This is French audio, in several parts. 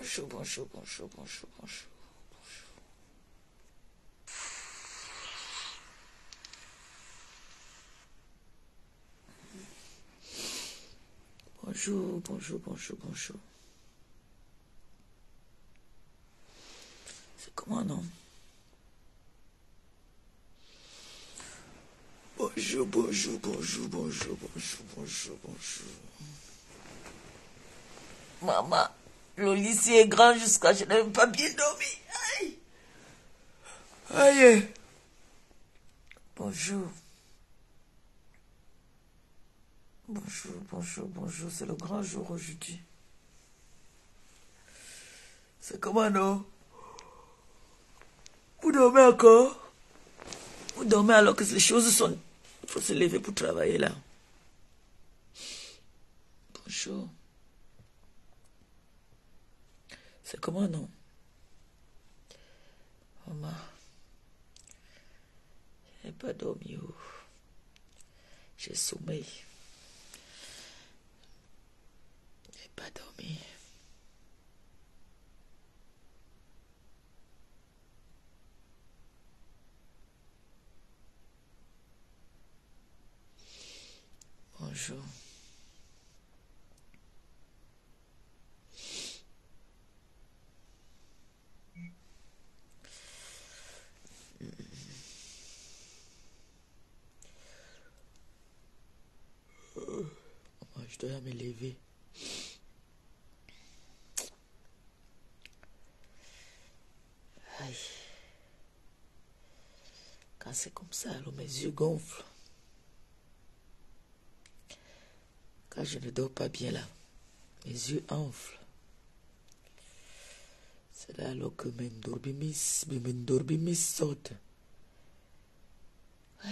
Bonjour, bonjour, bonjour, bonjour, bonjour. Bonjour, bonjour, bonjour, bonjour. C'est comment, non? Bonjour, bonjour, bonjour, bonjour, bonjour, bonjour, bonjour. Maman, le lycée est grand jusqu'à je n'ai même pas bien dormi. Aïe. Aïe. Bonjour. Bonjour, bonjour, bonjour. C'est le grand jour aujourd'hui. C'est comment, non? Vous dormez encore? Vous dormez alors que les choses sont... Il faut se lever pour travailler là. Bonjour. C'est comment, non? Maman, je n'ai pas dormi. Oh. J'ai sommeil. Je n'ai pas dormi. Bonjour. Maman, je dois me lever. Aïe. Quand c'est comme ça, alors mes yeux gonflent. Quand je ne dors pas bien là, mes yeux enflent. C'est là alors que mes dorbimis sortent. Ouais.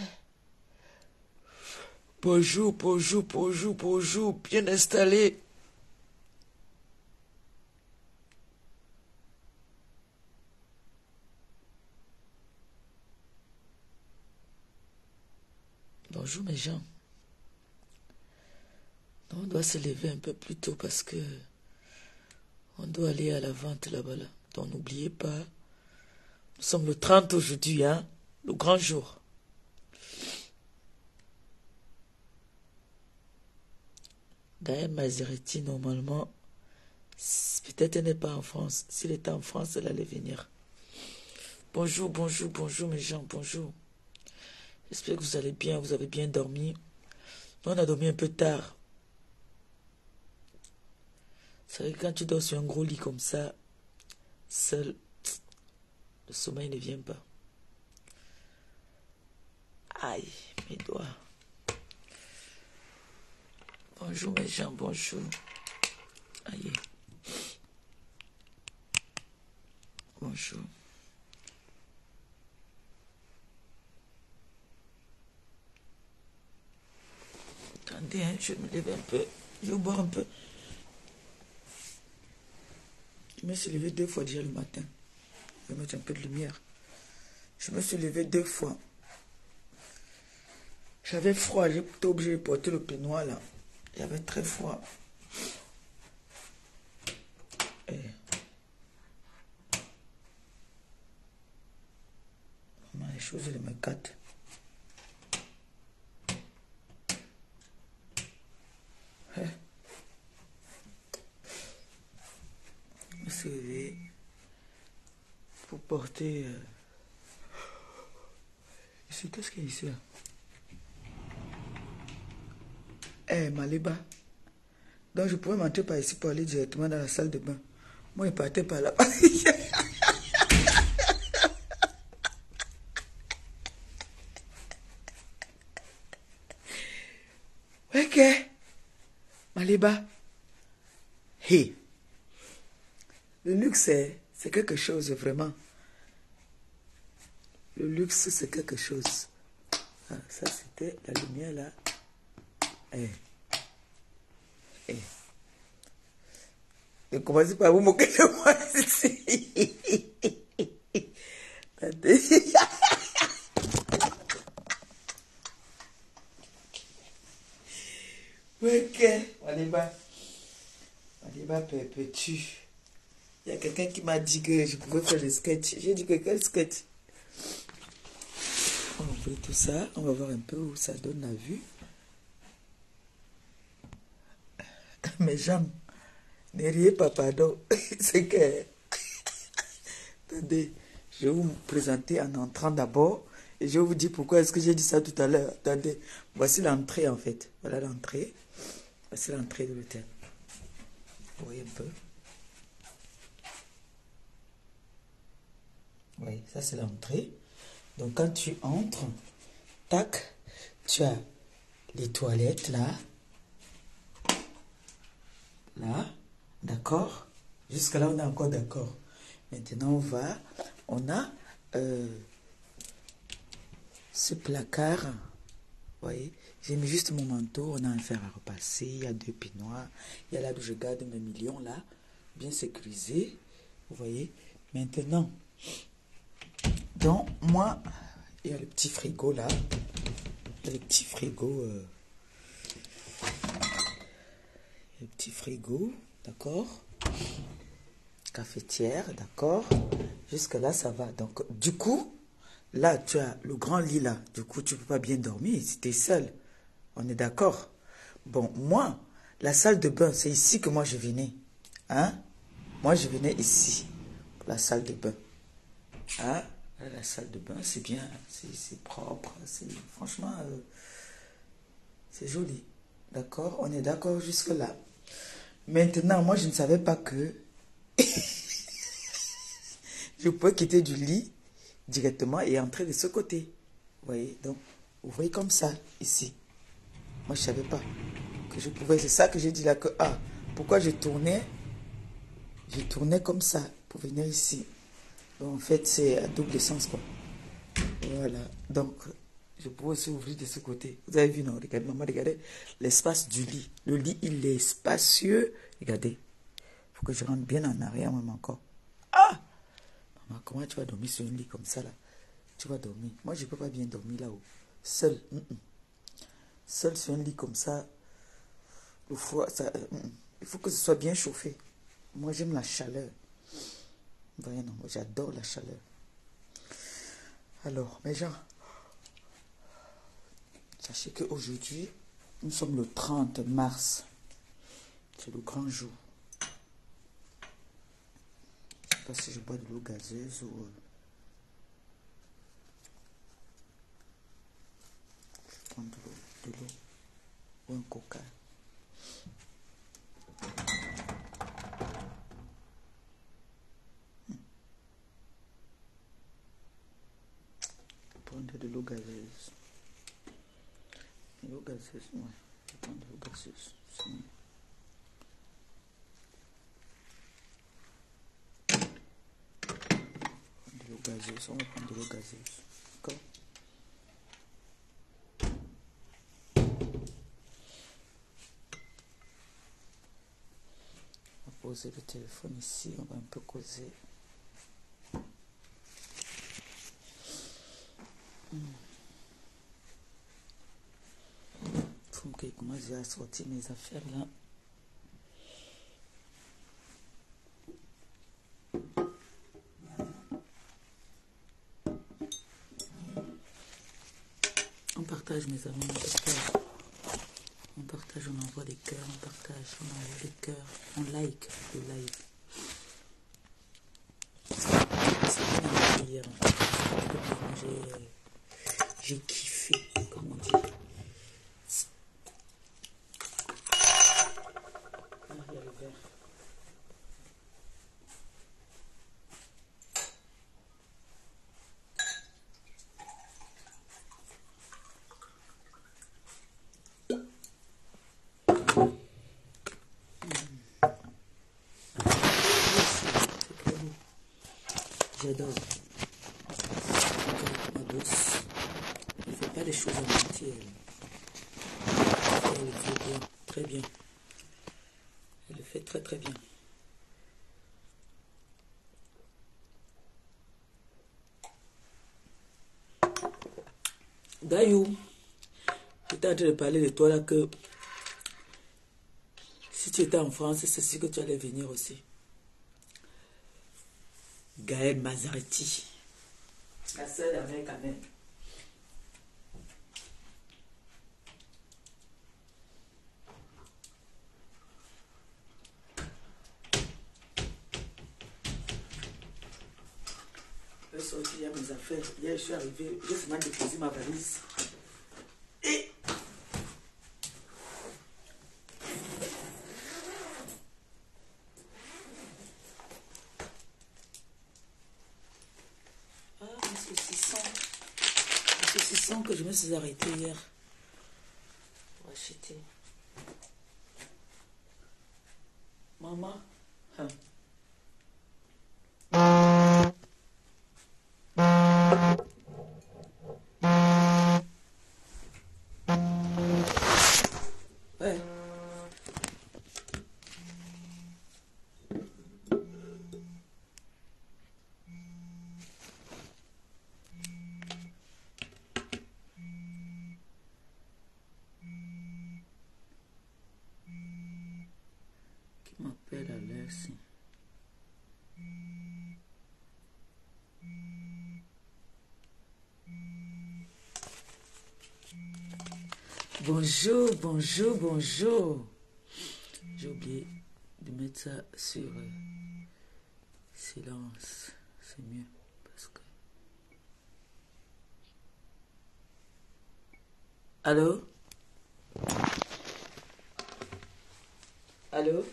Bonjour, bonjour, bonjour, bonjour, bien installé. Bonjour mes gens. On doit se lever un peu plus tôt parce que on doit aller à la vente là-bas. Là. Donc n'oubliez pas, nous sommes le 30 aujourd'hui, hein, le grand jour. D'ailleurs, Maserati, normalement, peut-être elle n'est pas en France. S'il était en France, elle allait venir. Bonjour, bonjour, bonjour mes gens, bonjour. J'espère que vous allez bien, vous avez bien dormi. Nous, on a dormi un peu tard. C'est vrai que quand tu dors sur un gros lit comme ça, seul, le sommeil ne vient pas. Aïe, mes doigts. Bonjour mes gens, bonjour. Aïe. Bonjour. Attendez, hein, je vais me lever un peu. Je vais boire un peu. Je me suis levé 2 fois déjà le matin. Je vais mettre un peu de lumière. Je me suis levé 2 fois. J'avais froid, j'étais obligé de porter le peignoir là. J'avais très froid. Et... Comment les choses elles me gâtent. Hein? Je me suis levé pour porter... Ici, qu'est-ce qu'il y a ici là? Eh, Maliba. Donc je pouvais m'entrer par ici pour aller directement dans la salle de bain. Moi, je partais par là. Ok. Maliba. Hey. Le luxe, c'est quelque chose, vraiment. Le luxe, c'est quelque chose. Ah, ça, c'était la lumière là. Eh. Eh. Et commencez par vous moquer de moi ici. Ok. Maliba. Maliba perpétue. Il y a quelqu'un qui m'a dit que je pouvais faire le sketch. J'ai dit que quel sketch? On va ouvrir tout ça. On va voir un peu où ça donne la vue. Mes jambes. Ne riez pas, pardon. C'est que... Attendez, je vais vous présenter en entrant d'abord. Et je vais vous dire pourquoi est-ce que j'ai dit ça tout à l'heure. Attendez, voici l'entrée en fait. Voilà l'entrée. Voici l'entrée de l'hôtel. Vous voyez un peu. Oui, ça c'est l'entrée. Donc quand tu entres, tac, tu as les toilettes là. Là, d'accord. Jusque là on est encore d'accord. Maintenant on a ce placard. Vous voyez, j'ai mis juste mon manteau, on a un fer à repasser, il y a 2 peignoirs, il y a là où je garde mes millions là, bien sécurisé. Vous voyez, maintenant, donc moi, il y a le petit frigo là, il y a le petit frigo, d'accord, cafetière, d'accord, jusque là ça va. Donc du coup, là tu as le grand lit là, du coup tu peux pas bien dormir si tu es seul, on est d'accord. Bon, moi, la salle de bain, c'est ici que moi je venais, hein, moi je venais ici, pour la salle de bain, hein. La salle de bain, c'est bien, c'est propre, franchement, c'est joli. D'accord, on est d'accord jusque-là. Maintenant, moi, je ne savais pas que je pouvais quitter du lit directement et entrer de ce côté. Vous voyez, donc, vous voyez comme ça, ici. Moi, je ne savais pas que je pouvais. C'est ça que j'ai dit là, que, ah, pourquoi je tournais comme ça pour venir ici. Donc, en fait, c'est à double sens, quoi. Voilà, donc je pourrais aussi ouvrir de ce côté. Vous avez vu, non? Regardez, maman, regardez l'espace du lit. Le lit, il est spacieux. Regardez, il faut que je rentre bien en arrière, même encore. Ah! Maman, comment tu vas dormir sur un lit comme ça, là? Tu vas dormir. Moi, je ne peux pas bien dormir là-haut. Seul. Seul sur un lit comme ça, le froid, ça, il faut que ce soit bien chauffé. Moi, j'aime la chaleur. Vous voyez, non, moi, j'adore la chaleur. Alors, mes gens, sachez qu'aujourd'hui, nous sommes le 30 mars. C'est le grand jour. Je ne sais pas si je bois de l'eau gazeuse ou... Je prends de l'eau ou un coca. Prendre de l'eau gazeuse. L'eau gazeuse, ouais. Je prends de l'eau gazeuse. De l'eau gazeuse, on va prendre de l'eau gazeuse. D'accord? On va poser le téléphone ici, on va un peu causer. Faut que comment j'ai sorti mes affaires là. On partage, mes amis, on partage. On partage, on envoie des cœurs, on partage, on envoie des cœurs, on like le live. C'est bien hier. J'ai kiffé, comme on dit. Ah, il y a le verre. J'adore. Ma douce. Elle ne fait pas des choses à moitié. Elle le fait bien, très bien. Elle le fait très très bien. Dayou, j'étais en train de parler de toi là que si tu étais en France, c'est sûr que tu allais venir aussi. Gaël Mazaretti. La sœur d'Amel Kamel. Je vais sortir, il y a mes affaires. Hier, je suis arrivé, j'ai seulement déposé ma valise. Et c'est 600 que je me suis arrêté hier pour acheter. Maman. Hein. Ouais. Qui m'appelle Alex? Bonjour, bonjour, bonjour. J'ai oublié de mettre ça sur silence. C'est mieux parce que... Allô? Allô?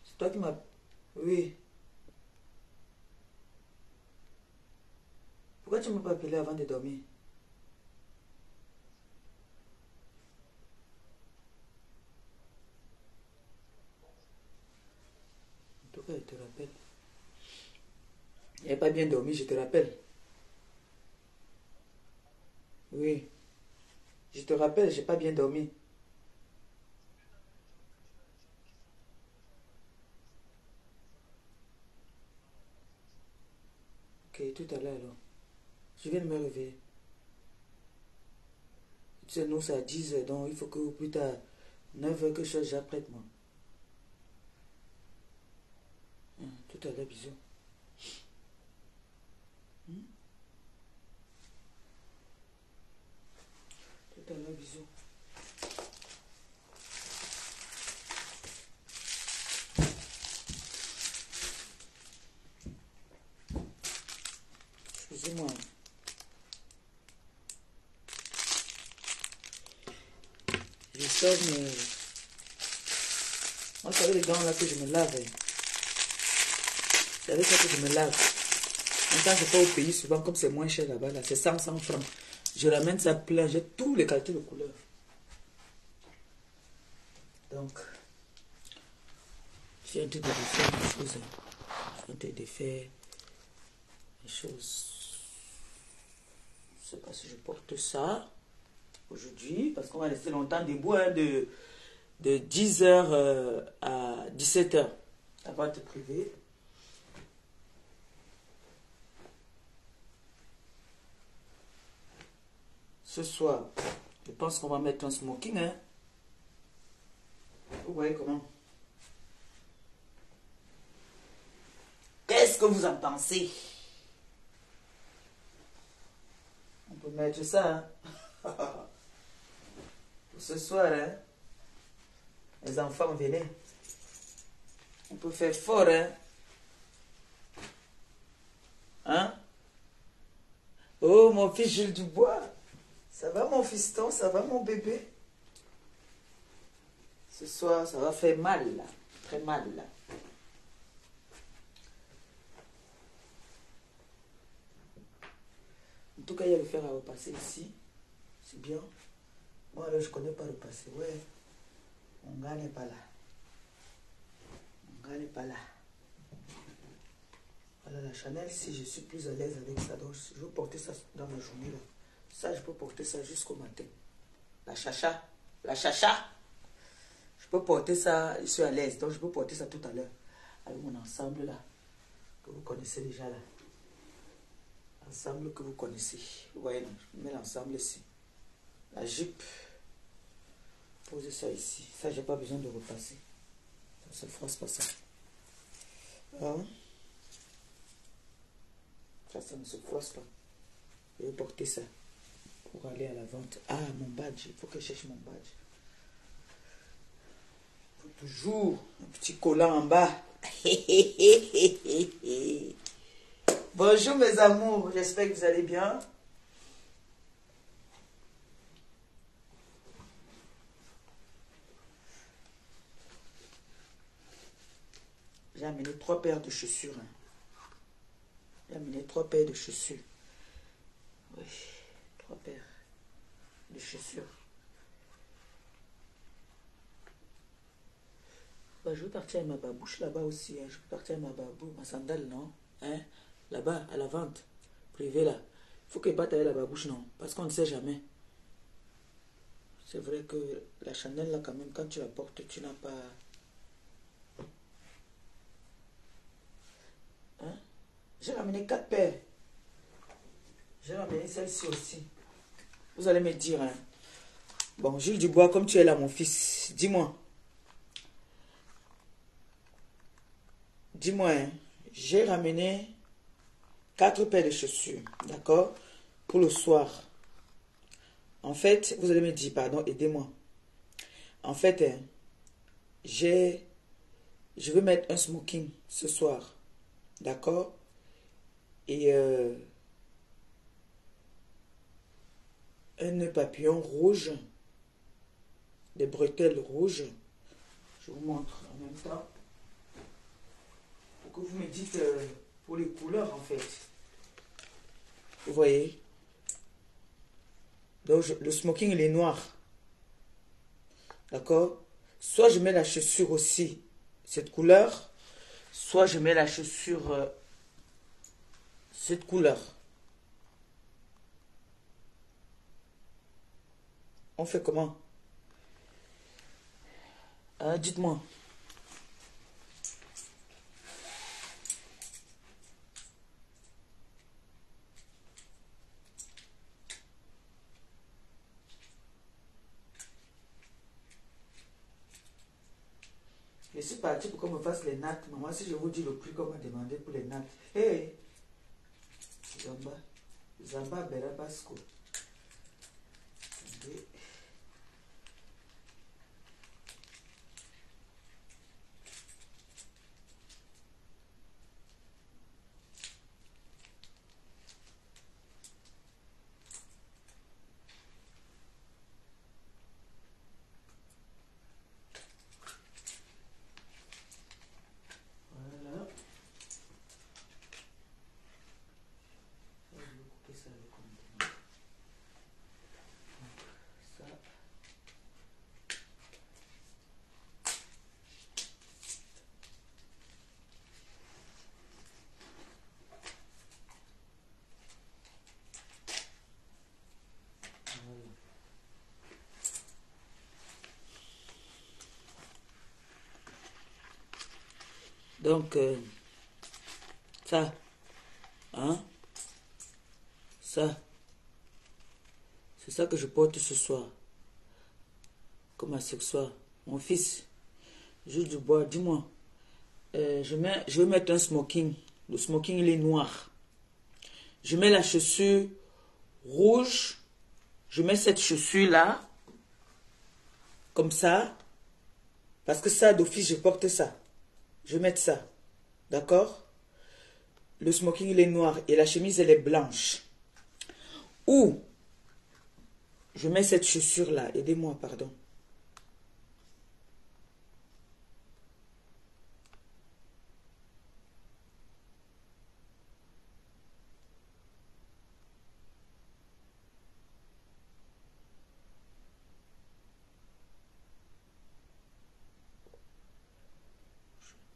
C'est toi qui m'as... Oui. Pourquoi tu ne m'as pas appelé avant de dormir? En tout cas, je te rappelle. Il n'avait pas bien dormi, je te rappelle. Oui. Je te rappelle, j'ai pas bien dormi. Ok, tout à l'heure alors. Je viens de me réveiller. Tu sais, nous, c'est à 10h, donc il faut que plus tard, 9h, que je sois déjà prête, moi. Tout à l'heure, bisous. Tout à l'heure, bisous. Excusez-moi. Je sors, mais... Moi, c'est avec les gants là que je me lave. C'est avec ça que je me lave. Quand je vais au pays, souvent, comme c'est moins cher là-bas, là, c'est 100 francs. Je ramène ça plein, j'ai tous les qualités de couleurs. Donc, j'ai un truc de défaire des choses. J'ai un truc de défaire des choses. Je ne sais pas si je porte ça aujourd'hui, parce qu'on va rester longtemps debout, hein, de 10h à 17h. Avant de te priver. Ce soir, je pense qu'on va mettre un smoking, hein. Vous voyez comment? Qu'est-ce que vous en pensez? On peut mettre ça, hein. Pour ce soir, hein. Les enfants, venez. On peut faire fort, hein. Hein? Oh, mon fils Jules Dubois. Ça va, mon fiston? Ça va, mon bébé? Ce soir, ça va faire mal, là. Très mal, là. En tout cas, il y a le fer à repasser ici. C'est bien. Moi, là, je ne connais pas repasser. Ouais. Mon gars n'est pas là. Mon gars n'est pas là. Voilà, la Chanel, si je suis plus à l'aise avec ça, donc je veux porter ça dans ma journée, là. Ça, je peux porter ça jusqu'au matin. La chacha. La chacha. Je peux porter ça, je suis à l'aise, donc je peux porter ça tout à l'heure. Avec mon ensemble, là. Que vous connaissez déjà, là. Ensemble que vous connaissez. Vous voyez, non, je mets l'ensemble ici. La jupe. Posez ça ici. Ça, j'ai pas besoin de repasser. Ça se froisse pas ça. Ah. Ça ne se force pas. Je vais porter ça pour aller à la vente. Ah, mon badge. Il faut que je cherche mon badge. Il faut toujours un petit collant en bas. Bonjour mes amours. J'espère que vous allez bien. J'ai amené 3 paires de chaussures. J'ai amené 3 paires de chaussures. Oui, 3 paires de chaussures. Bah, je vais partir avec ma babouche là-bas aussi. Hein. Je vais partir avec ma babou, ma sandale, non? Hein? Là-bas, à la vente privée là. Il faut que je parte avec la babouche, non? Parce qu'on ne sait jamais. C'est vrai que la Chanel là, quand même, quand tu la portes, tu n'as pas... Hein? J'ai ramené 4 paires. J'ai ramené celle-ci aussi. Vous allez me dire, hein. Bon, Jules Dubois, comme tu es là, mon fils, dis-moi. Dis-moi, hein. J'ai ramené 4 paires de chaussures, d'accord? Pour le soir. En fait, vous allez me dire, pardon, aidez-moi. En fait, hein, je veux mettre un smoking ce soir, d'accord? Et un nœud papillon rouge, des bretelles rouges. Je vous montre en même temps. Pour que vous me dites pour les couleurs, en fait. Vous voyez? Donc, le smoking, il est noir. D'accord? Soit je mets la chaussure aussi, cette couleur, soit je mets la chaussure, cette couleur. On fait comment? Dites-moi. Je suis parti pour qu'on me fasse les nattes. Maman, si je vous dis le prix qu'on m'a demandé pour les nattes. Hey! Zamba. Zamba Berabasco. Attendez. Voilà. Je vais couper ça avec un. Ça. Voilà. Donc, ça, hein, ça, c'est ça que je porte ce soir, comme accessoire. Mon fils, Jules Dubois, dis-moi, je vais mettre un smoking. Le smoking, il est noir. Je mets la chaussure rouge. Je mets cette chaussure-là, comme ça, parce que ça, d'office, je porte ça. Je vais mettre ça, d'accord? Le smoking, il est noir et la chemise, elle est blanche. Ou, je mets cette chaussure-là, aidez-moi, pardon.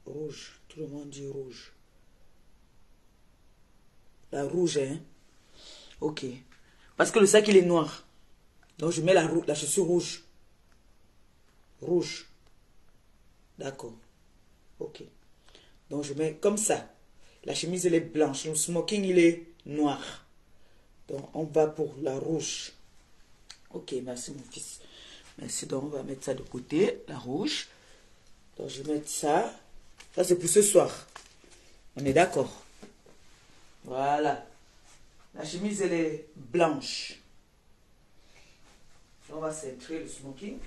Rouge, tout le monde dit rouge. La rouge, hein? Ok. Parce que le sac, il est noir. Donc, je mets la chaussure rouge. Rouge. D'accord. Ok. Donc, je mets comme ça. La chemise, elle est blanche. Le smoking, il est noir. Donc, on va pour la rouge. Ok, merci mon fils. Merci. Donc, on va mettre ça de côté, la rouge. Donc, je vais mettre ça. Ça, c'est pour ce soir. On est d'accord. Voilà. La chemise, elle est blanche. On va centrer le smoking.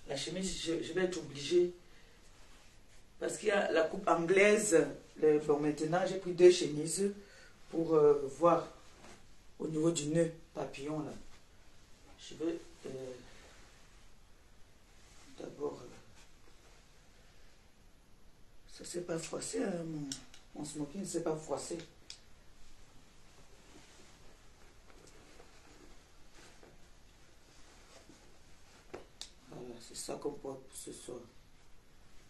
La chemise, je vais être obligée. Parce qu'il y a la coupe anglaise. Bon, maintenant, j'ai pris 2 chemises pour voir au niveau du nœud papillon. Là. Je vais d'abord... ça ne s'est pas froissé, hein, mon smoking ne s'est pas froissé. Voilà, c'est ça qu'on porte pour ce soir.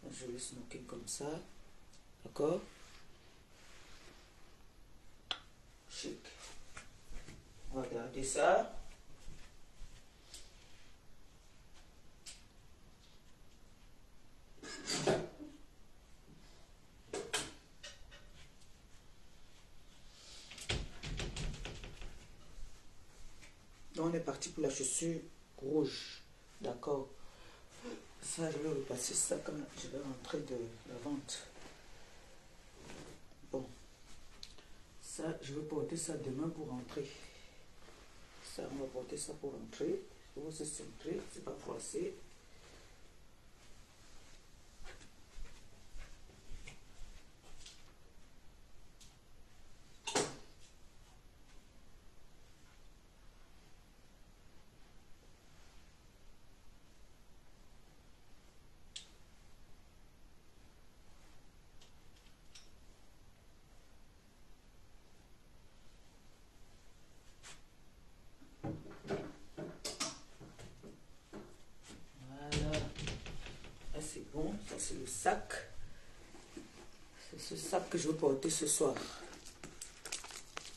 Un joli smoking comme ça. D'accord? Chic. On va garder ça. Donc on est parti pour la chaussure rouge. D'accord? Ça, je vais repasser ça quand je vais rentrer de la vente. Bon. Ça, je vais porter ça demain pour rentrer. Ça, on va porter ça pour rentrer. Je vais se centrer, c'est pas froissé. Voilà. Là, c'est bon. Ça, c'est le sac. C'est ce sac que je vais porter ce soir.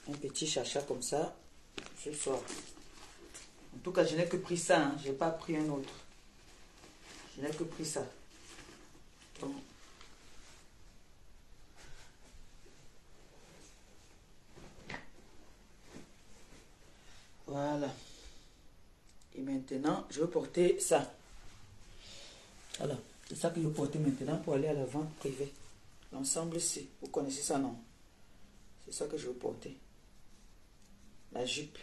Un petit chacha comme ça, ce soir. En tout cas, je n'ai que pris ça. Hein. Je n'ai pas pris un autre. Je n'ai que pris ça. Donc, voilà. Et maintenant, je vais porter ça. Voilà. C'est ça que je vais porter maintenant pour aller à la vente privée. L'ensemble ici. Vous connaissez ça, non? C'est ça que je vais porter. La jupe.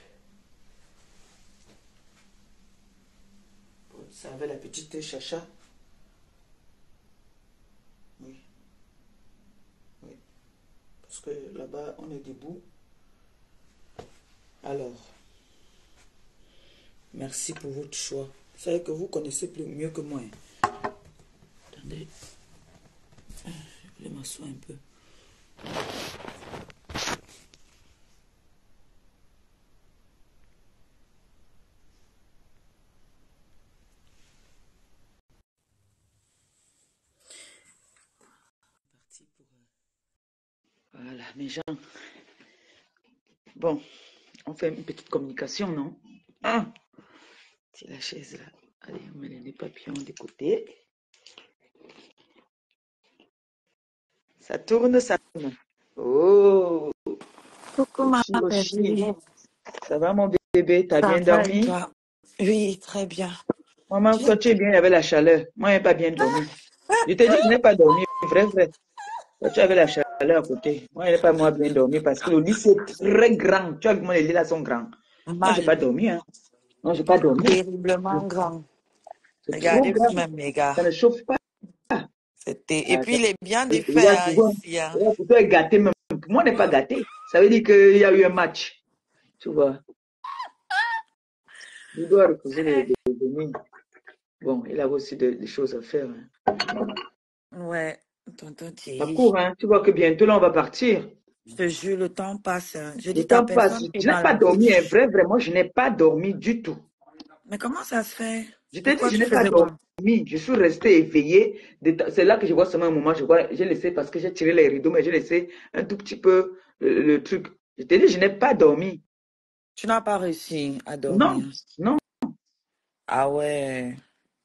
Ça avec la petite chacha. Oui. Oui. Parce que là-bas, on est debout. Alors, merci pour votre choix. Vous savez que vous connaissez mieux que moi. Attendez. Je vais m'asseoir un peu. Voilà, mes gens. Bon, on fait une petite communication, non? Ah, c'est la chaise là. Allez, on met les papillons de côté. Ça tourne, ça tourne. Oh, Coucou ma Ochi. bébé, Ça va mon bébé, t'as ça bien va et dormi? toi? Oui, très bien. Maman, J'ai- toi tu es bien avec la chaleur. Moi, je n'ai pas bien dormi. Je t'ai dit, je n'ai pas dormi, vrai, vrai. Toi, tu avais la chaleur à côté. Moi, je n'ai pas moi bien dormi parce que le lit c'est très grand. Tu vois comment les lits là sont grands. Moi, je n'ai Mal, pas dormi, hein. Non, je n'ai pas dormi. terriblement grand. C'est trop Regardez grand. vous-même les gars. Ça ne chauffe pas. Et puis il est bien défait Regarde, hein, tu vois, ici. Hein. regarde, pour toi, est gâté même. Pour moi, on n'est pas gâté. Ça veut dire qu'il y a eu un match. Tu vois. Il doit reposer les nuits. Bon, il a aussi des choses à faire. Hein. Ouais, tonton Ça Thierry. court, hein. Tu vois que bientôt, là, on va partir. Je te jure, le temps passe. Hein. Je Le dis ta temps passe. personne qui est Je n'ai dans pas la dormi, hein. bouche. Vrai, vraiment, je n'ai pas dormi du tout. Mais comment ça se fait? Je t'ai dit, Pourquoi je tu n'ai pas faisais quoi? dormi. Je suis resté éveillé. C'est là que je vois seulement un moment. J'ai laissé, parce que j'ai tiré les rideaux, mais j'ai laissé un tout petit peu le truc. Je t'ai dit, je n'ai pas dormi. Tu n'as pas réussi à Non, dormir. non. Ah ouais.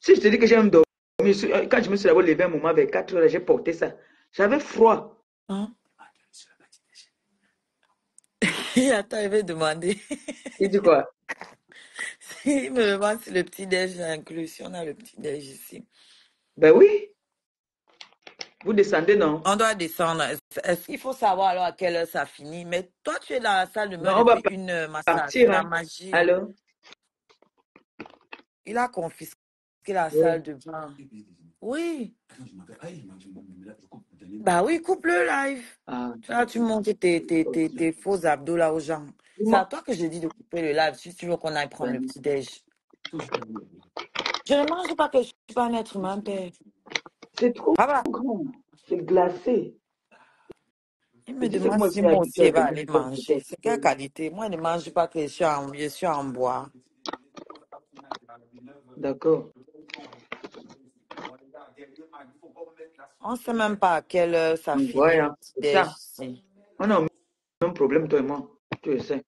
Si je te dis que j'ai même dormi, quand je me suis d'abord levé un moment vers 4 heures, j'ai porté ça. J'avais froid. Hein? Et attends, il va demander. Il dit quoi? Il me demande si le petit-déj est inclus, si on a le petit-déj ici. Ben oui, vous descendez, non? On doit descendre. Est-ce qu'il faut savoir alors à quelle heure ça finit? Mais toi, tu es dans la salle de bain Non, on va depuis 1 heure, ma soeur. C'est partir, la hein. magie. Allô? Il a confisqué la Oui. salle de bain. Oui. Bah oui, coupe le live. Ah, Là, tu montes tes faux abdos là aux gens. C'est à dis-moi. toi que j'ai dit de couper le live si tu veux qu'on aille prendre le Ben, petit-déj. Je ne mange pas que je suis pas un être humain, père. c'est trop Ah bah, grand. C'est glacé. il me Et tu sais que demande moi, je si suis moi habituée aussi à elle va dormir aller dans ce manger. C'est quelle hôtel. qualité? Moi, je ne mange pas que je suis en bois. D'accord. On ne sait même pas à quelle heure ça Donc, finit le voilà, c'est petit-déj ça. ici. On a le même problème, toi et moi. Tu le sais.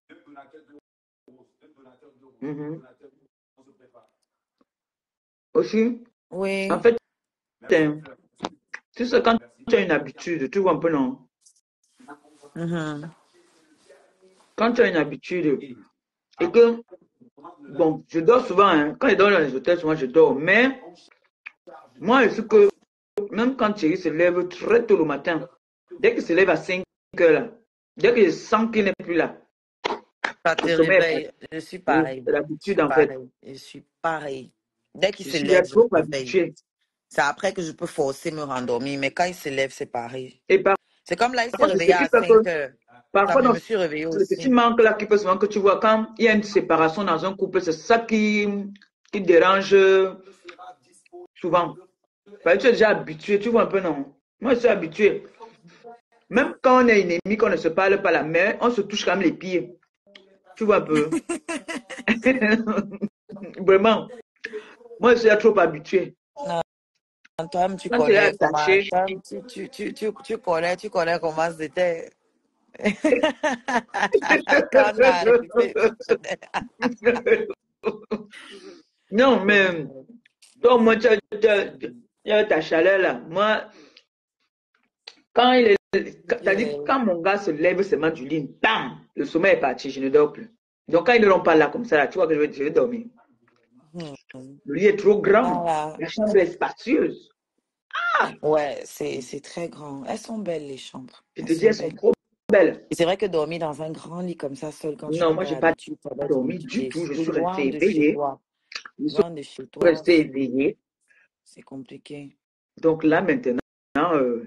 Mhm. Aussi, en Oui. fait, hein, tu sais, quand tu as une habitude, tu vois un peu, non? Mhm. Quand tu as une habitude et que, bon, je dors souvent, hein. Quand je dors dans les hôtels, souvent je dors. Mais moi, je sais que même quand Thierry se lève très tôt le matin, dès qu'il se lève à 5 heures, là, dès que je sens qu'il n'est plus là, Ça le te sommeil est parti. réveille. Je suis Oui, pareil. c'est Je suis l'habitude, en fait. pareil. Je suis pareil. Dès qu'il Je se suis déjà lève, je me trop réveille. habitué. C'est après que je peux forcer me rendormir. Mais quand il se lève, c'est pareil. Et C'est comme là, il s'est parfois, c'est ce réveillé qui à fait que 5 heures. Ça, parfois, je dans me suis réveillée le petit aussi. manque là qui peut souvent que tu vois quand il y a une séparation dans un couple, c'est ça qui dérange souvent. Parce que tu es déjà habitué, tu vois un peu, non? Moi, je suis habitué. Même quand on est ennemis, qu'on ne se parle pas la main, on se touche quand même les pieds. Tu vois un peu. Vraiment. Moi, je suis trop habitué. Non, toi-même, tu Quand tu es connais comment. attaché, Toi-même, tu connais comment c'était. Quand on est arrivé, tu connais. non, mais toi, moi, tu as ta chaleur là. Moi, quand t'as dit, Yeah. quand mon gars se lève seulement du lit, bam, le sommeil est parti, je ne dors plus. Donc, quand ils ne l'ont pas là comme ça, là, tu vois que je vais dormir. Hmm. Le lit est trop grand. Voilà. La chambre est spacieuse. Ouais, c'est très grand. Elles sont belles, les chambres. Je Elles te dis, sont elles sont belles. trop belles. Et c'est vrai que dormir dans un grand lit comme ça, seul, quand tu Non, n'as moi, pas je n'ai pas l'habitude, ça doit être dormi du compliqué. tout. Je Surtout suis loin resté de chez éveillé. toi. Je suis Loin de chez toi, resté éveillé. c'est compliqué. Donc là, maintenant, euh,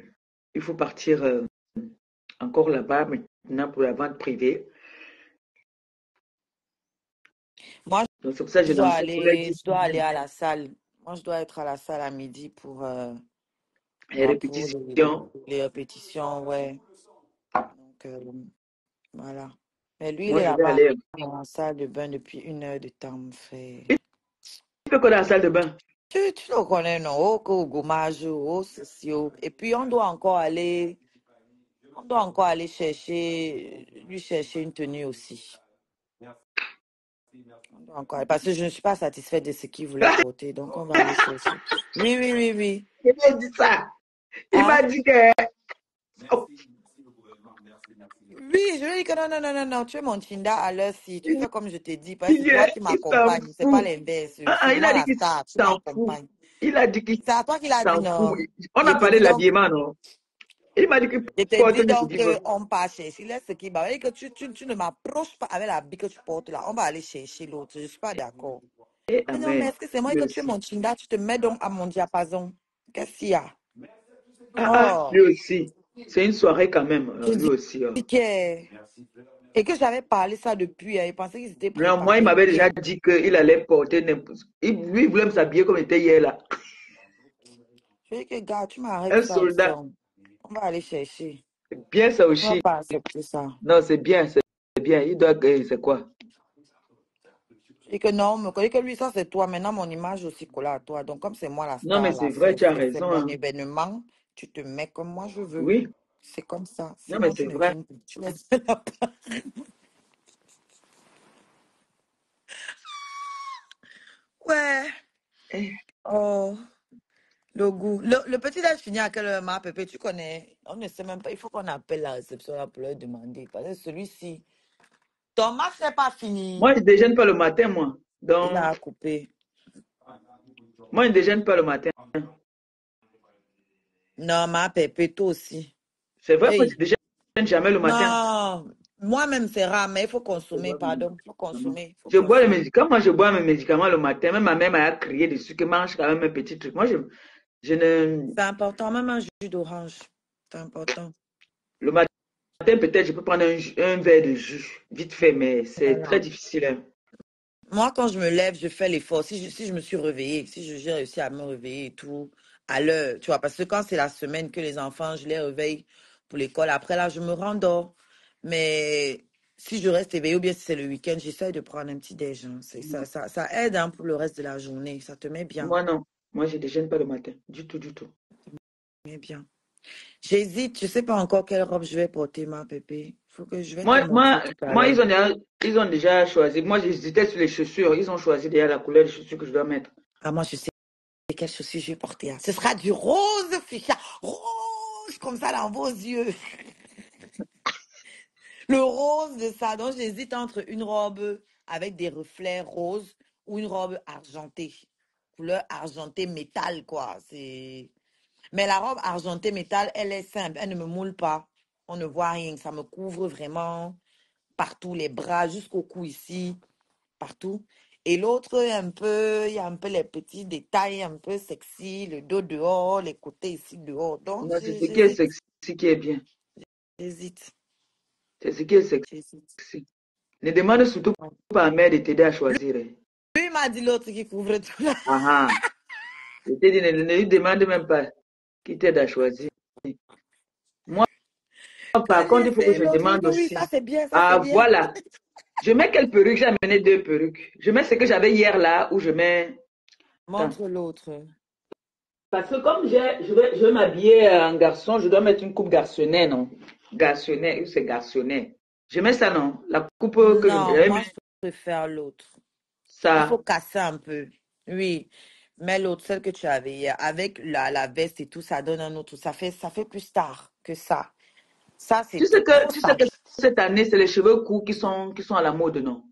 il faut partir encore là-bas maintenant pour la vente privée. Moi, Donc, c'est pour ça que je n'en sors pour les 10 je dois aller semaines. à la salle. Moi, je dois être à la salle à midi Les pour répétitions. les répétitions, ouais. Donc, voilà. Mais lui, il Moi, est je vais là-bas aller. dans la salle de bain depuis 1 heure de temps, mon frère. Il peut coller à la salle de bain. Tu le connais, non? Oh, gommage, oh, ceci, oh. Et puis, on doit encore aller lui chercher une tenue aussi. On doit encore, parce que je ne suis pas satisfaite de ce qu'il voulait porter, donc on va aller chercher. Oui, oui, oui, oui. Il m'a dit ça. Il m'a Hein? dit que. Oh, Oui, je lui ai dit que non, non, non, non, non, tu es mon Tinda à l'heure si tu fais comme je te dis, parce que c'est il, toi qui il s'en m'accompagne, c'est pas fout. l'inverse. Ah, ah, C'est il moi a dit la qu'il star, tu s'en fout. m'accompagnes. Il a dit qu'il C'est à toi qu'il a dit s'en fout. non. On Je a te parlé dis de donc, l'habillement, non? Il m'a dit qu'il je te porte dis le donc livre. qu'on part chercher. Laisse ce qui va. Et que tu ne m'approches pas avec l'habit que tu portes là. On va aller chercher l'autre. Je ne suis pas d'accord. Eh, Mais non, mais amen. est-ce que c'est moi Lui que tu es aussi. mon Tinda? Tu te mets donc à mon diapason. Qu'est-ce qu'il y a? Ah, ah, Oh, lui aussi. C'est une soirée quand même, je lui dis aussi. que. Et que j'avais parlé ça depuis. Il pensait qu'ils étaient Non, moi, il préparés. m'avait déjà Bien. dit qu'il allait porter n'importe. Lui, il voulait me s'habiller comme il était hier là. Je dis que, gars, tu m'arrêtes Un ça ici. soldat. On va aller chercher. C'est bien ça On va aussi. pas accepter ça. Non, c'est bien, c'est bien. Il doit gagner, c'est quoi? Je dis que non, mais que lui, ça c'est toi. Maintenant, mon image aussi collée à toi. Donc, comme c'est moi la Non, mais star c'est là, vrai, tu as c'est raison, mon hein. événement. Tu te mets comme moi je veux. Oui, C'est comme ça. non, mais Sinon, tu c'est ne vrai. viens plus. Tu restes là-bas. Ouais. Eh, Oh, le goût. Le petit déj finit à quelle heure, ma pépé? Tu connais? On ne sait même pas. Il faut qu'on appelle la réception là pour leur demander. Parce que celui-ci, ton match n'est pas moi, fini. je ne déjeune pas le matin, moi. Il Donc, a coupé. moi, je ne déjeune pas le matin. Non, ma pépé, toi aussi. C'est vrai que je Hey. ne déjeune jamais le matin. Non, moi-même, c'est rare, mais il faut consommer, pardon. Il faut consommer, il faut Je bois les consommer. médicaments. Moi, je bois mes médicaments le matin. Même ma mère m'a crié dessus que mange quand même un petit truc. Moi, je ne. C'est important, même un jus d'orange. C'est important. Le matin, peut-être, je peux prendre un verre de jus, vite fait, mais c'est très Voilà. difficile, hein. Moi, quand je me lève, je fais l'effort. Si je me suis réveillée, si j'ai réussi à me réveiller et tout, à l'heure, tu vois, parce que quand c'est la semaine que les enfants, je les réveille pour l'école, après là, je me rendors. Mais si je reste éveillée ou bien si c'est le week-end, j'essaie de prendre un petit déj, hein. Ça aide, hein, pour le reste de la journée. Ça te met bien. Moi, non. Moi, je ne déjeune pas le matin. Du tout, du tout. Met bien. J'hésite, je sais pas encore quelle robe je vais porter, ma pépé. Faut que je vais te Moi, montrer moi, tout à moi l'heure. ils ont déjà choisi. Moi, j'hésitais sur les chaussures. Ils ont choisi déjà la couleur des chaussures que je dois mettre. Ah, moi, je sais quelle chaussure je vais porter, hein. Ce sera du rose, ficha. Rose, comme ça, dans vos yeux. Le rose de ça. Donc, j'hésite entre une robe avec des reflets roses ou une robe argentée. Couleur argentée métal, quoi. Mais la robe argentée métal, elle est simple. Elle ne me moule pas. On ne voit rien. Ça me couvre vraiment partout, les bras jusqu'au cou ici, partout. Et l'autre, il y a un peu les petits détails, un peu sexy, le dos dehors, les côtés ici dehors. Donc, Moi, c'est ce qui est j'hésite, sexy qui est bien. j'hésite, C'est ce qui est j'hésite. sexy. Ne demande surtout Ouais. pas à mère de t'aider à choisir, hein. Lui m'a dit l'autre qui couvre tout là. Ah ah. Je t'ai dit, ne lui demande même pas qui t'aide à choisir. Moi, Quand par j'ai contre, il faut que essayé je l'autre, il demande dit oui, ça aussi. c'est bien, ça c'est Ah, bien. voilà. Je mets quelle perruque? J'ai amené deux perruques. Je mets ce que j'avais hier là, ou je mets. Attends. Montre l'autre. Parce que comme je vais m'habiller en garçon, je dois mettre une coupe garçonnet, non? Garçonnet, ou c'est garçonnet. Je mets ça, non? La coupe que Non, j'avais mis, moi je préfère l'autre. Il faut ça. casser un peu. Oui. Mais l'autre, celle que tu avais hier, avec la veste et tout, ça donne un autre. Ça fait plus star que ça. Ça, Tu c'est sais que, trop tu sais star. que cette année, c'est les cheveux courts qui sont à la mode, non?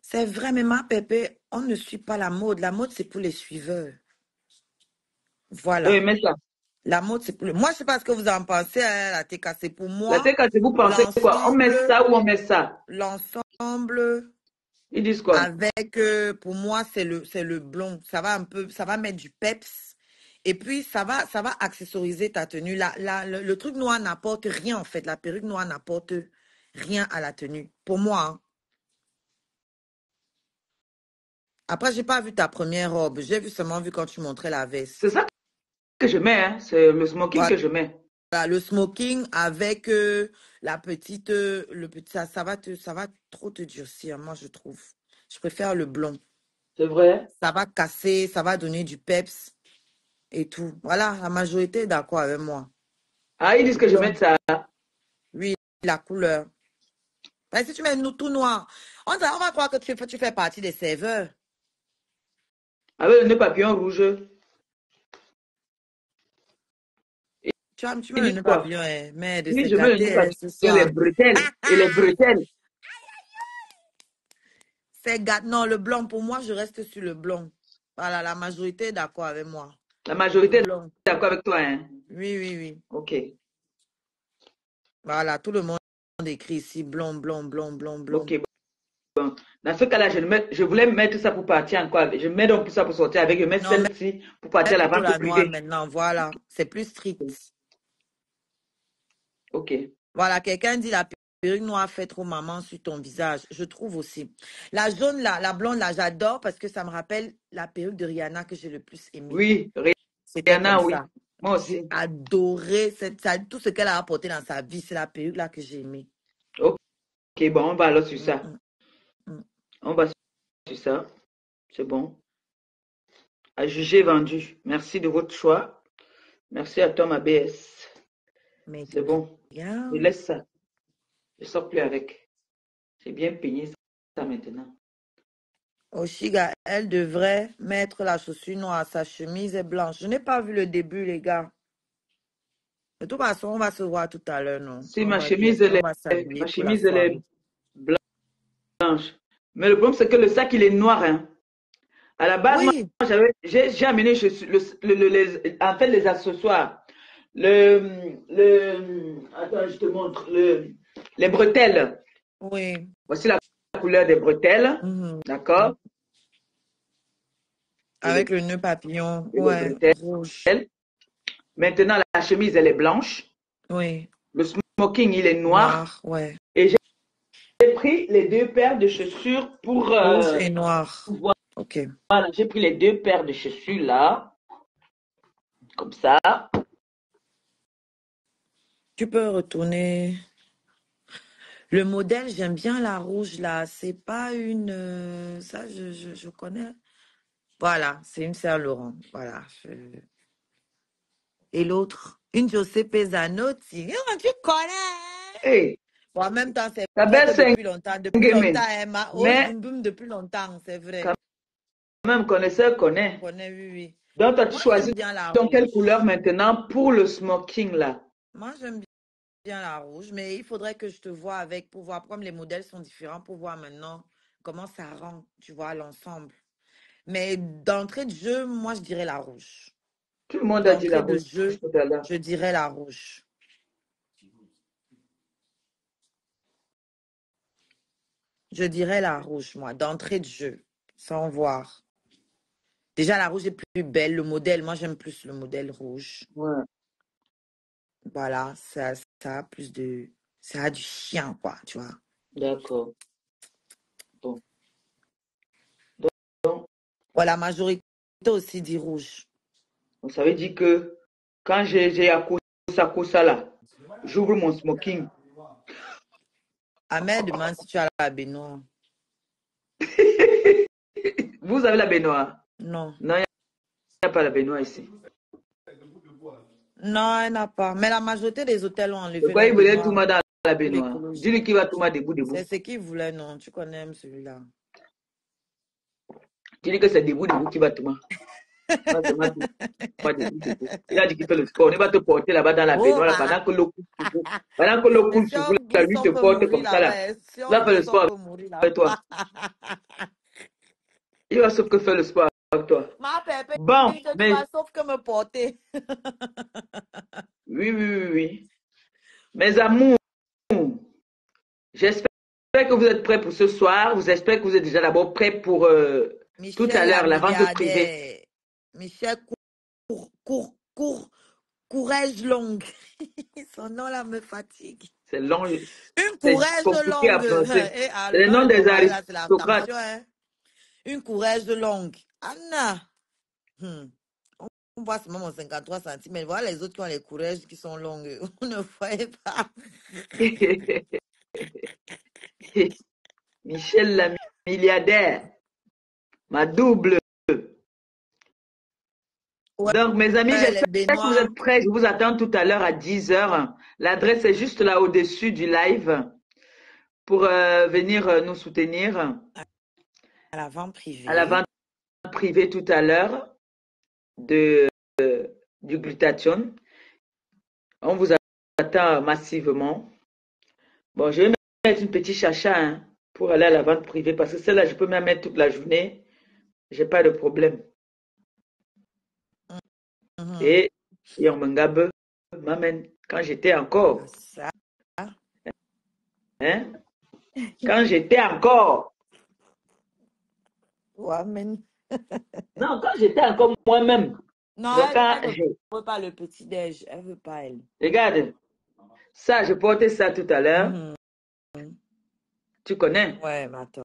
C'est vrai, mais ma pépé, on ne suit pas la mode. La mode, c'est pour les suiveurs. Oui, Voilà. mets ça. La mode, c'est pour Moi, je sais pas ce que vous en pensez, hein, la TK. C'est pour La moi, TK, vous pensez quoi? On met l'ensemble, ça ou on met ça? l'ensemble Ils disent quoi? avec, pour moi, c'est le blond. Ça va un peu, ça va mettre du peps. Et puis, ça va accessoriser ta tenue. Le truc noir n'apporte rien, en fait. La perruque noire n'apporte rien à la tenue. Pour moi, hein. Après, j'ai pas vu ta première robe. J'ai seulement vu quand tu montrais la C'est veste. ça que je mets, hein. C'est le smoking Voilà, que je mets. le smoking avec la petite, le petit, ça va trop te durcir, moi, je trouve. Je préfère le blond. C'est vrai. Ça va casser, ça va donner du peps et tout. Voilà, la majorité est d'accord avec moi. Ah, ils disent Le que je mette blond, ça. oui, la couleur. Mais si tu mets tout noir, on va croire que tu fais partie des serveurs. Avec le nœud papillon rouge. Tu mets Ils le disent nœud quoi? papillon, hein, mais de se Oui, je mets le nœud gâter, hein, papillon, ce les soir. bretelles. Et les bretelles. C'est gâte. Non, le blanc, pour moi, je reste sur le blanc. Voilà, la majorité est d'accord avec moi. La Le majorité est blanc. d'accord avec toi, hein? Oui, oui, oui. Ok. Voilà, tout le monde écrit ici blanc, blanc, blanc, blanc, blanc. Ok. Dans ce cas-là, je voulais mettre ça pour partir en quoi? Je mets donc pour ça pour sortir avec. Je mets Non, mais celle-ci pour partir à la plutôt vente la noire privée. maintenant. Voilà, c'est plus strict. Ok. Voilà, quelqu'un dit la perruque noire fait trop maman sur ton visage. Je trouve aussi. La jaune, là, la blonde, là, j'adore parce que ça me rappelle la perruque de Rihanna que j'ai le plus aimée. Oui, C'était comme Rihanna, oui. ça. Moi J'ai aussi. adoré tout ce qu'elle a apporté dans sa vie. C'est la perruque là que j'ai aimée. Ok, bon, on va alors sur Mm, ça. mm, mm. On va sur ça. C'est bon. À juger vendu. Merci de votre choix. Merci à Tom ABS. Mais C'est de bon. rien. Je laisse ça. Je ne sors plus avec. J'ai bien peigné ça maintenant. Oshiga, elle devrait mettre la chaussure noire, sa chemise est blanche. Je n'ai pas vu le début, les gars. De toute façon, on va se voir tout à l'heure, non? Si On ma va bien, chemise, elle on va est, s'habiller ma pour la chemise, elle est soirée. blanche. Mais le problème, c'est que le sac, il est noir. Hein. À la base, moi, Oui, j'ai amené en fait, les accessoires. Attends, je te montre. Les bretelles. oui. Voici la couleur des bretelles. Mhm. D'accord? Et Avec le nœud papillon, les ouais, bretelles. rouge. Maintenant, la chemise, elle est blanche. Oui, Le smoking, il est noir. noir, ouais. Et j'ai pris les deux paires de chaussures pour Rouge et noir. voir. Ok. Voilà, j'ai pris les deux paires de chaussures là. Comme ça. Tu peux retourner. Le modèle, j'aime bien la rouge là. C'est pas une. Ça, je connais. Voilà, c'est une Saint Laurent. Voilà. Et l'autre, une Giuseppe Zanotti. Tu connais? Hey, Bon, en même temps, c'est ta vrai belle, que c'est depuis longtemps, Nguemen. elle m'a. Oh, Mais Zoom Boom depuis longtemps, c'est quand vrai. même, connaisseur Je connaît. connais, oui, oui. Donc, as-tu Moi, choisi j'aime bien la dans quelle couleur rouge. maintenant pour le smoking là? Moi, j'aime bien la rouge, mais il faudrait que je te vois avec pour voir, comme les modèles sont différents, pour voir maintenant comment ça rend, tu vois, l'ensemble. Mais d'entrée de jeu, moi, je dirais la rouge. Tout le monde a dit la D'entrée de rouge jeu, tout à l'heure. je dirais la rouge. Je dirais la rouge, moi, d'entrée de jeu, sans voir. Déjà, la rouge est plus belle. Le modèle, moi, j'aime plus le modèle rouge. Ouais, Voilà, ça a plus de... Ça a du chien, quoi, tu vois. d'accord. Bon. Donc, Voilà, la majorité aussi dit rouge. ça veut dire que quand j'ai à Kosa là, j'ouvre mon smoking. Ahmed demande si tu as la baignoire. Vous avez la baignoire? Non. Non, il n'y a pas la baignoire ici. Non, elle n'a pas. Mais la majorité des hôtels ont De enlevé quoi leur il voulait tout baignoire dans la pour baignoire? l'écologie. Dis-lui qu'il va tout debout, C'est debout. ce qu'il voulait, non. Tu connais même celui-là. Dis-lui que c'est debout, debout qui va tout. Pas seulement tout debout, debout. Il a dit qu'il fait le sport. Il va te porter là-bas dans la Oh, baignoire là, pendant que l'eau coule sur vous. Pendant que l'eau mais coule si sur vous, on la glisse, nuit on te peut porte mourir comme ça là. là-bas. Si Il on va faire le glisse, on sport peut mourir avec toi. là-bas. Il va sauf que faire le sport avec toi. Ma pépé, Bon, tu mais vas sauf que me porter. oui, oui, oui, oui. Mes amours, j'espère que vous êtes prêts pour ce soir. Vous espérez que vous êtes déjà d'abord prêts pour tout à Michel, la l'heure, la vente privée. milliardaire. Michel, courage longue. Son nom là me fatigue. C'est long, Une c'est courage compliqué à longue. prononcer. Et C'est le dans nom le des Comores, là, c'est la aristocrates. tension. Hein. Une courage longue. Anna. Hmm. On voit seulement mon 53 cm. Voilà les autres qui ont les courages qui sont longues. On ne voyait pas. Michel la milliardaire, ma double. Ouais, Donc, mes amis, ouais, les j'espère que vous baignoires êtes prêts. Je vous attends tout à l'heure à 10 heures. L'adresse est juste là au-dessus du live pour venir nous soutenir à la vente à la privée. vente privée tout à l'heure de, du glutathione. On vous attend massivement. Bon, je vais mettre une petite chacha hein, pour aller à la vente privée parce que celle-là, je peux m'en mettre toute la journée. J'ai pas de problème. Mhm. Et Yormengabe m'amène quand j'étais encore. Ça. Hein? Quand j'étais encore. Ouais, mais... Non, quand j'étais encore moi-même. Non, Donc, quand elle ne veut pas le petit-déj. Elle veut pas, elle. regarde, ça, je portais ça tout à l'heure. Mhm. Tu connais? Ouais, mais attends.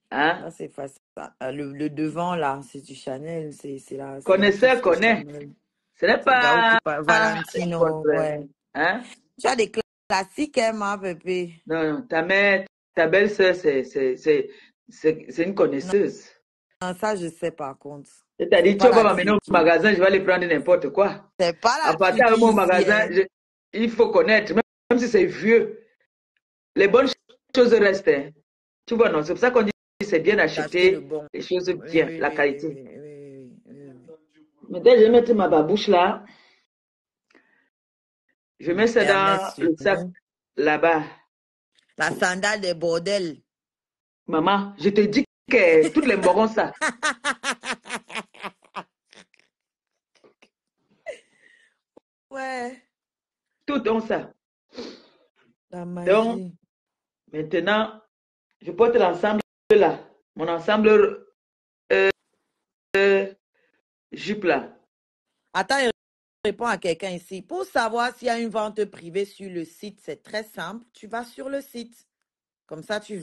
Hein? Là, c'est facile. Le devant, là, c'est du Chanel. C'est la Connaisseur presque connaît. Chanel. Ce n'est C'est Gao qui pas parle. le Valentino, contraire. ouais. Hein? Tu as des classiques, hein, ma bébé. Non, non, ta mère, ta belle-sœur, c'est une Non, connaisseuse. non, ça, je sais par contre. C'est C'est-à-dire, tu pas vas pas la m'amener au triquée. magasin, je vais aller prendre n'importe quoi. C'est pas À la partir de triquée mon ici, magasin, hein. il faut connaître, même si c'est vieux, les bonnes choses restent. Hein. Tu vois, non, c'est pour ça qu'on dit que c'est bien D'acheter le acheter bon. les choses Oui, bien, oui, la oui, oui, qualité. oui, oui, oui, oui, oui. Maintenant, je vais mettre ma babouche là. Je mets ça Hermès dans sur le sac nous. là-bas. La sandale des bordels. Maman, je te dis que toutes les morons ça. Ouais, Toutes ont ça. la Donc, magie. maintenant, je porte l'ensemble là. Mon ensemble jupe là. Attends, je réponds à quelqu'un ici. Pour savoir s'il y a une vente privée sur le site, c'est très simple. Tu vas sur le site. Comme ça, tu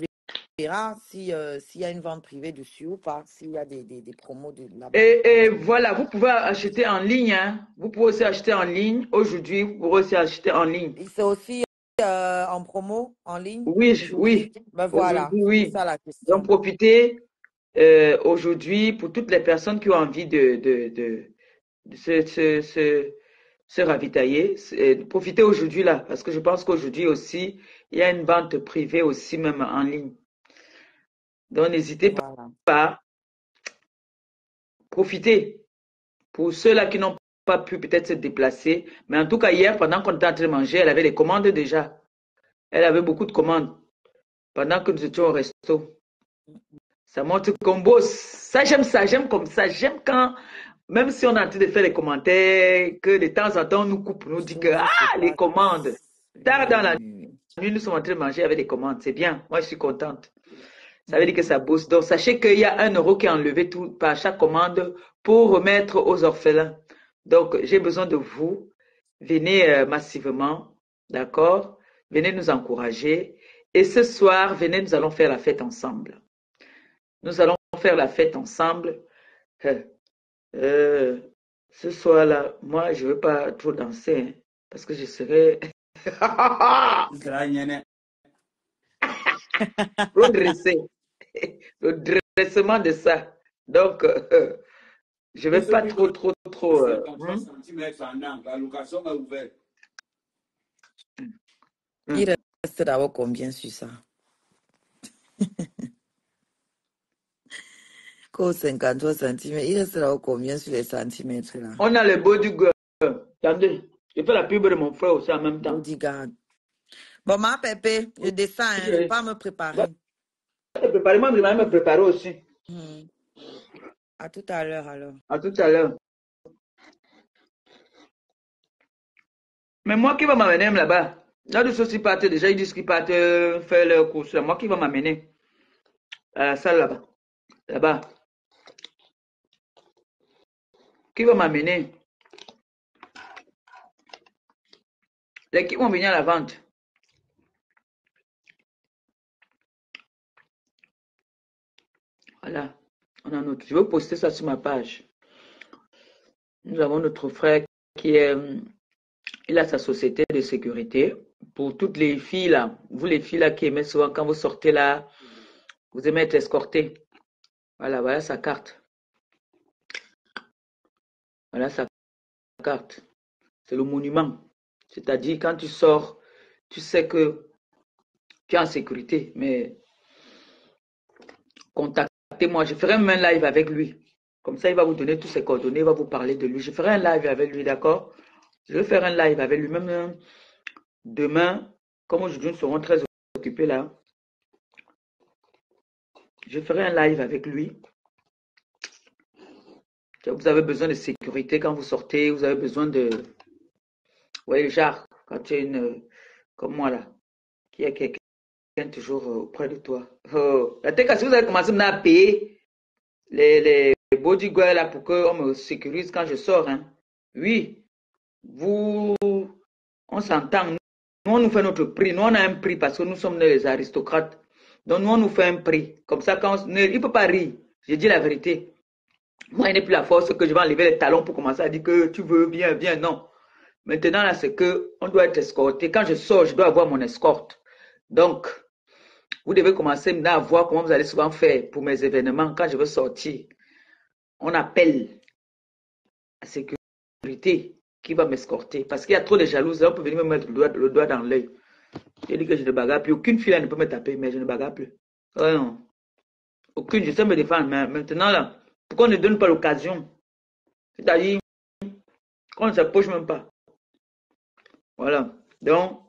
verras si, s'il y a une vente privée dessus ou pas, s'il y a des promos là-bas. Et voilà, vous pouvez acheter en ligne. Hein. Vous pouvez aussi acheter en ligne. Aujourd'hui, vous pouvez aussi acheter en ligne. Et c'est aussi en promo, en ligne, Oui, oui. aujourd'hui. Ben voilà, Aujourd'hui, c'était oui. ça la Donc, question. profitez aujourd'hui pour toutes les personnes qui ont envie de se ravitailler. Profitez aujourd'hui là, parce que je pense qu'aujourd'hui aussi, il y a une vente privée aussi, même en ligne. Donc, n'hésitez Voilà. pas, profitez. Pour ceux-là qui n'ont pas pu peut-être se déplacer, mais en tout cas, hier, pendant qu'on était en train de manger, elle avait des commandes déjà. Elle avait beaucoup de commandes pendant que nous étions au resto. Ça montre qu'on bosse. Ça, j'aime ça. J'aime comme ça. J'aime quand, même si on est en train de faire les commentaires, que de temps en temps, on nous coupe, on nous dit que, Suivi se ah, les passe. commandes. Tard Oui, dans la oui, oui. nuit, nous sommes en train de manger avec des commandes. C'est bien. Moi, je suis contente. Ça veut dire que Mhm. ça bosse. Donc, sachez qu'il y a 1 € qui est enlevé tout, par chaque commande pour remettre aux orphelins. Donc, j'ai besoin de vous. Venez massivement. D'accord? Venez nous encourager. Et ce soir, venez, nous allons faire la fête ensemble. Nous allons faire la fête ensemble. Euh, euh, Ce soir-là, moi, je ne veux pas trop danser, hein, parce que je serai redressé. Le dressement de ça. Donc, je ne vais pas trop. Il reste d'abord combien sur ça? Qu'au 53 centimètres, il reste d'abord combien sur les centimètres là? On a le bodyguard. Attendez, je fais la pub de mon frère aussi en même temps. Bodyguard. Bon, ma Pépé, je descends, hein, je Je pars me préparer. vais préparer, moi, je vais me préparer aussi. À tout à l'heure alors. À tout à l'heure. Mais moi qui va m'amener là-bas? Là, de ceux qui partent déjà, ils disent qu'ils partent faire leur course. Là. Moi qui va m'amener à la salle là-bas. Là-bas. Qui va m'amener? Les qui vont venir à la vente. Voilà. On a notre. Je vais poster ça sur ma page. Nous avons notre frère qui est. Il a sa société de sécurité. Pour toutes les filles là, vous les filles là qui aimez souvent quand vous sortez là, vous aimez être escorté. Voilà, voilà sa carte. Voilà sa carte. C'est le monument. C'est-à-dire quand tu sors, tu sais que tu es en sécurité. Mais contactez-moi, je ferai même un live avec lui. Comme ça, il va vous donner tous ses coordonnées, il va vous parler de lui. Je ferai un live avec lui, d'accord? Je vais faire un live avec lui. Même demain, comme aujourd'hui, nous serons très occupés là. Je ferai un live avec lui. Vous avez besoin de sécurité quand vous sortez, vous avez besoin de. Oui, genre, quand tu es une. Comme moi là, qui a quelqu'un toujours auprès de toi. Oh. Peut-être que si vous avez commencé maintenant à payer les bodyguards là pour qu'on me sécurise quand je sors, hein. Oui, vous. On s'entend. Nous, on nous fait notre prix. Nous, on a un prix parce que nous sommes les aristocrates. Donc, nous, on nous fait un prix. Comme ça, quand il ne peut pas rire. Je dis la vérité. Moi, il n'est plus la force que je vais enlever les talons pour commencer à dire que tu veux bien, bien. Non. Maintenant, là, c'est que on doit être escorté. Quand je sors, je dois avoir mon escorte. Donc, vous devez commencer maintenant à voir comment vous allez souvent faire pour mes événements. Quand je veux sortir, on appelle la sécurité qui va m'escorter. Parce qu'il y a trop de jalouses. On peut venir me mettre le doigt dans l'œil. Je dis que je ne bagarre plus. Aucune fille là ne peut me taper, mais je ne bagarre plus. Ouais, non. Aucune, je sais me défendre. Mais maintenant, là, pourquoi on ne donne pas l'occasion? C'est-à-dire, qu'on ne s'approche même pas. Voilà. Donc,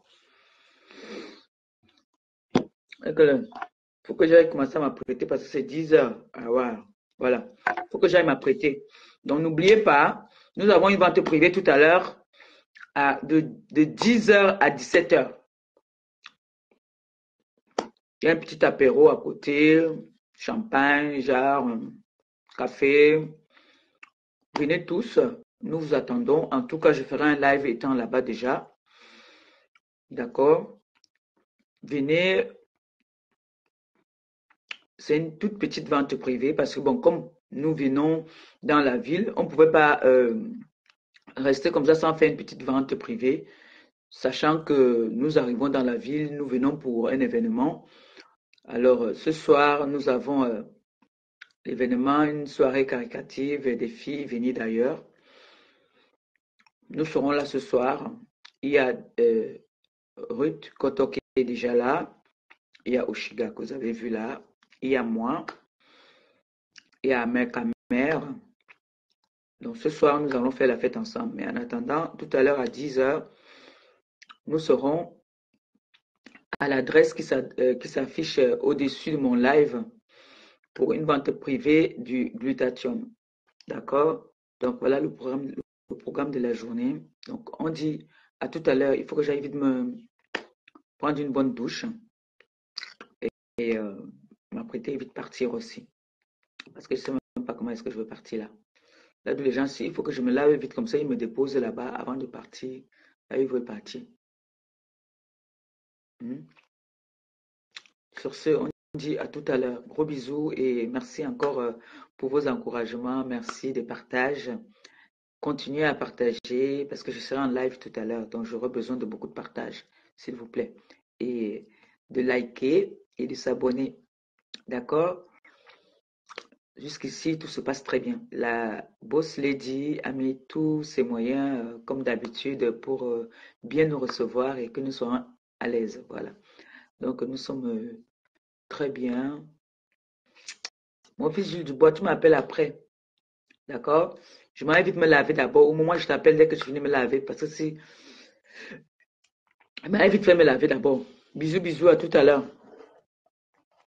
Faut que j'aille commencer à m'apprêter parce que c'est 10 heures. Ah ouais, voilà. Faut que j'aille m'apprêter. Donc n'oubliez pas, nous avons une vente privée tout à l'heure de 10 heures à 17 heures. Il y a un petit apéro à côté, champagne, genre, café. Venez tous, nous vous attendons. En tout cas, je ferai un live étant là-bas déjà. D'accord? Venez. C'est une toute petite vente privée parce que, bon, comme nous venons dans la ville, on ne pouvait pas rester comme ça sans faire une petite vente privée, sachant que nous arrivons dans la ville, nous venons pour un événement. Alors, ce soir, nous avons l'événement, une soirée caricative des filles venues d'ailleurs. Nous serons là ce soir. Il y a Ruth Koto qui est déjà là. Il y a Oshiga que vous avez vu là. Il y a moi. Il y a Kamer. Donc ce soir, nous allons faire la fête ensemble. Mais en attendant, tout à l'heure à 10 heures, nous serons à l'adresse qui s'affiche au-dessus de mon live pour une vente privée du glutathione. D'accord? Donc voilà le programme de la journée. Donc on dit à tout à l'heure, il faut que j'aille vite me prendre une bonne douche et m'apprêter et vite partir aussi. Parce que je ne sais même pas comment est-ce que je veux partir là. Là d'où les gens, il faut que je me lave vite comme ça, ils me déposent là-bas avant de partir. Là, ils veulent partir. Sur ce, on dit à tout à l'heure. Gros bisous et merci encore pour vos encouragements. Merci des partages. Continuez à partager parce que je serai en live tout à l'heure. Donc, j'aurai besoin de beaucoup de partage, s'il vous plaît. Et de liker et de s'abonner. D'accord? Jusqu'ici, tout se passe très bien. La Boss Lady a mis tous ses moyens, comme d'habitude, pour bien nous recevoir et que nous soyons à l'aise. Voilà. Donc, nous sommes très bien. Mon fils Gilles Dubois, tu m'appelles après. D'accord? Je m'en vite me laver d'abord. Au moment où je t'appelle, dès que tu finis me laver. Parce que si. Je m'en vite faire me laver d'abord. Bisous, bisous, à tout à l'heure.